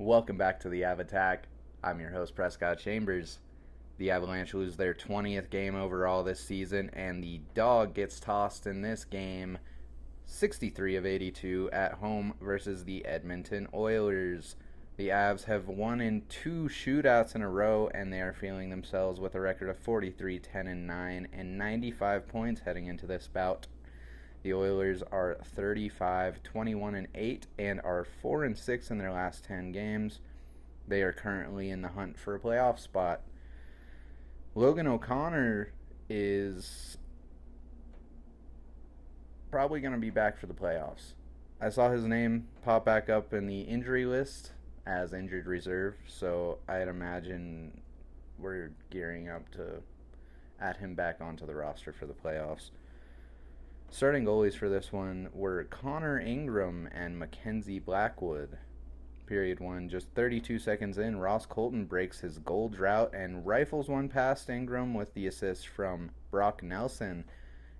Welcome back to the Av Attack. I'm your host, Prescott Chambers. The Avalanche lose their 20th game overall this season, and the dog gets tossed in this game 63 of 82 at home versus the Edmonton Oilers. The Avs have won in 2 shootouts in a row, and they are feeling themselves with a record of 43, 10, and 9, and 95 points heading into this bout. The Oilers are 35, 21, and 8 and are 4 and 6 in their last 10 games. They are currently in the hunt for a playoff spot. Logan O'Connor is probably going to be back for the playoffs. I saw his name pop back up in the injury list as injured reserve, so I'd imagine we're gearing up to add him back onto the roster for the playoffs. Starting goalies for this one were Connor Ingram and Mackenzie Blackwood. Period 1, just 32 seconds in, Ross Colton breaks his goal drought and rifles one past Ingram with the assist from Brock Nelson.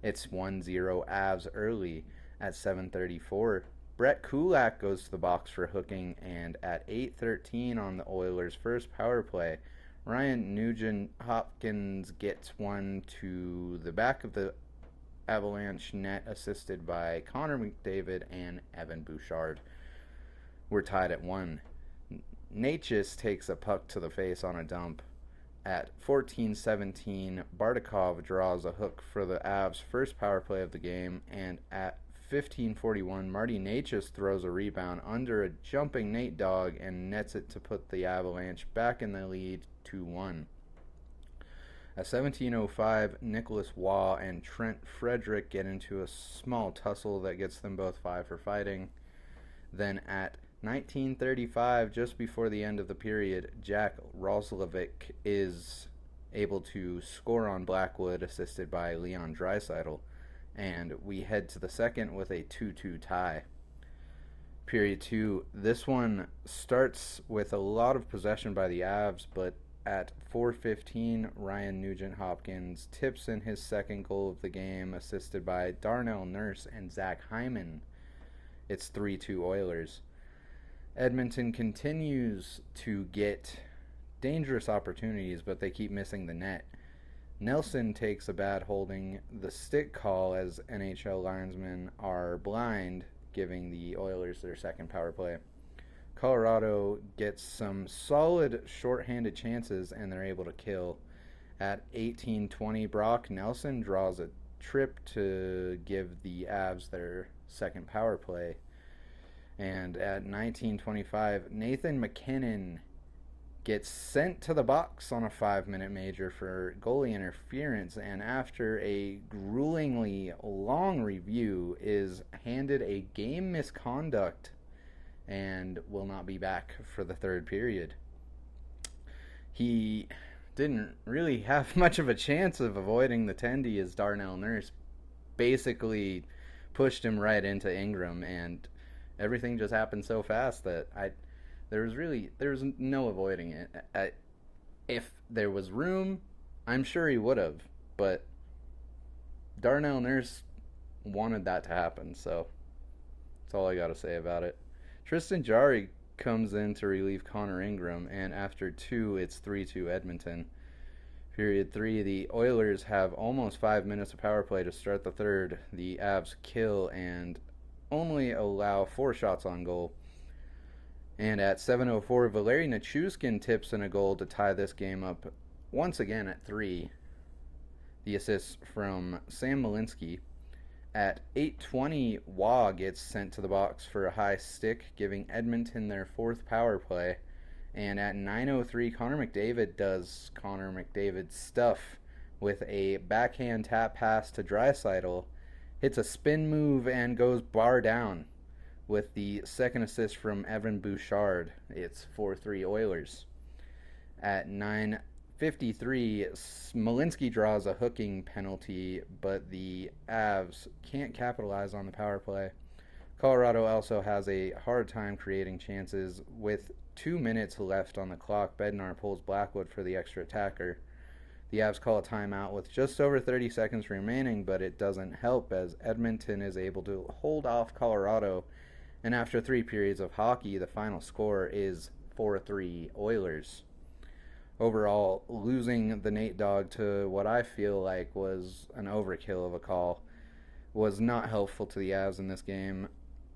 It's 1-0 Avs early at 7:34. Brett Kulak goes to the box for hooking, and at 8:13 on the Oilers' first power play, Ryan Nugent-Hopkins gets one to the back of the Avalanche net, assisted by Connor McDavid and Evan Bouchard. We're tied at 1. Natchez takes a puck to the face on a dump. At 14:17, Bardakov draws a hook for the Avs' first power play of the game, and at 15:41, Marty Natchez throws a rebound under a jumping Nate Dogg and nets it to put the Avalanche back in the lead 2-1. At 17:05, Nicholas Waugh and Trent Frederick get into a small tussle that gets them both 5 for fighting. Then at 19:35, just before the end of the period, Jack Roslovic is able to score on Blackwood, assisted by Leon Draisaitl, and we head to the second with a 2-2 tie. Period 2, this one starts with a lot of possession by the Avs, but at 4:15, Ryan Nugent-Hopkins tips in his second goal of the game, assisted by Darnell Nurse and Zach Hyman. It's 3-2 Oilers. Edmonton continues to get dangerous opportunities, but they keep missing the net. Nelson takes a bad holding the stick call as NHL linesmen are blind, giving the Oilers their second power play. Colorado gets some solid shorthanded chances, and they're able to kill. At 18:20, Brock Nelson draws a trip to give the Avs their second power play. And at 19:25, Nathan Mackinnon gets sent to the box on a 5-minute major for goalie interference, and after a gruelingly long review is handed a game misconduct and will not be back for the third period. He didn't really have much of a chance of avoiding the tendy, as Darnell Nurse basically pushed him right into Ingram, and everything just happened so fast that there was no avoiding it. If there was room, I'm sure he would have, but Darnell Nurse wanted that to happen, so that's all I got to say about it. Tristan Jarry comes in to relieve Connor Ingram, and after 2, it's 3-2 Edmonton. Period 3, the Oilers have almost 5 minutes of power play to start the third. The Avs kill and only allow 4 shots on goal. And at 7:04, Valeri Nichushkin tips in a goal to tie this game up once again at 3. The assist from Sam Malinsky. At 8:20, Waugh gets sent to the box for a high stick, giving Edmonton their 4th power play. And at 9:03, Connor McDavid does Connor McDavid stuff with a backhand tap pass to Draisaitl, hits a spin move, and goes bar down with the second assist from Evan Bouchard. It's 4-3 Oilers. At 9:53, Malinsky draws a hooking penalty, but the Avs can't capitalize on the power play. Colorado also has a hard time creating chances. With 2 minutes left on the clock, Bednar pulls Blackwood for the extra attacker. The Avs call a timeout with just over 30 seconds remaining, but it doesn't help as Edmonton is able to hold off Colorado. And after 3 periods of hockey, the final score is 4-3 Oilers. Overall, losing the Nate Dogg to what I feel like was an overkill of a call was not helpful to the Avs in this game.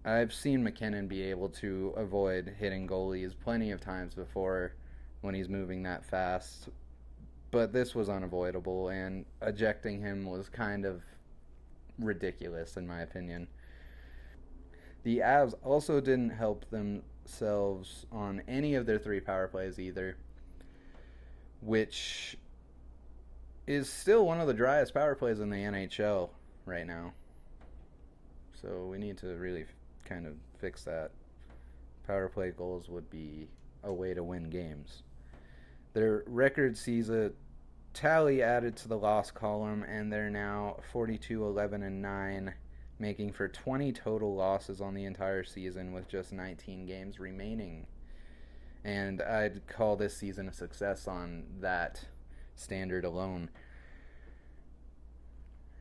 I've seen McKinnon be able to avoid hitting goalies plenty of times before when he's moving that fast, but this was unavoidable, and ejecting him was kind of ridiculous in my opinion. The Avs also didn't help themselves on any of their 3 power plays either, which is still one of the driest power plays in the NHL right now. So we need to really kind of fix that. Power play goals would be a way to win games. Their record sees a tally added to the loss column, and they're now 42-11-9, making for 20 total losses on the entire season with just 19 games remaining. And I'd call this season a success on that standard alone.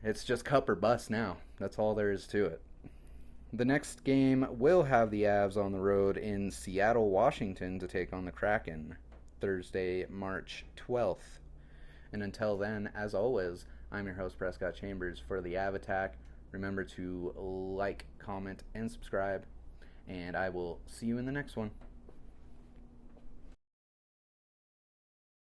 It's just cup or bust now. That's all there is to it. The next game will have the Avs on the road in Seattle, Washington to take on the Kraken, Thursday, March 12th. And until then, as always, I'm your host, Prescott Chambers, for the Av Attack. Remember to like, comment, and subscribe, and I will see you in the next one.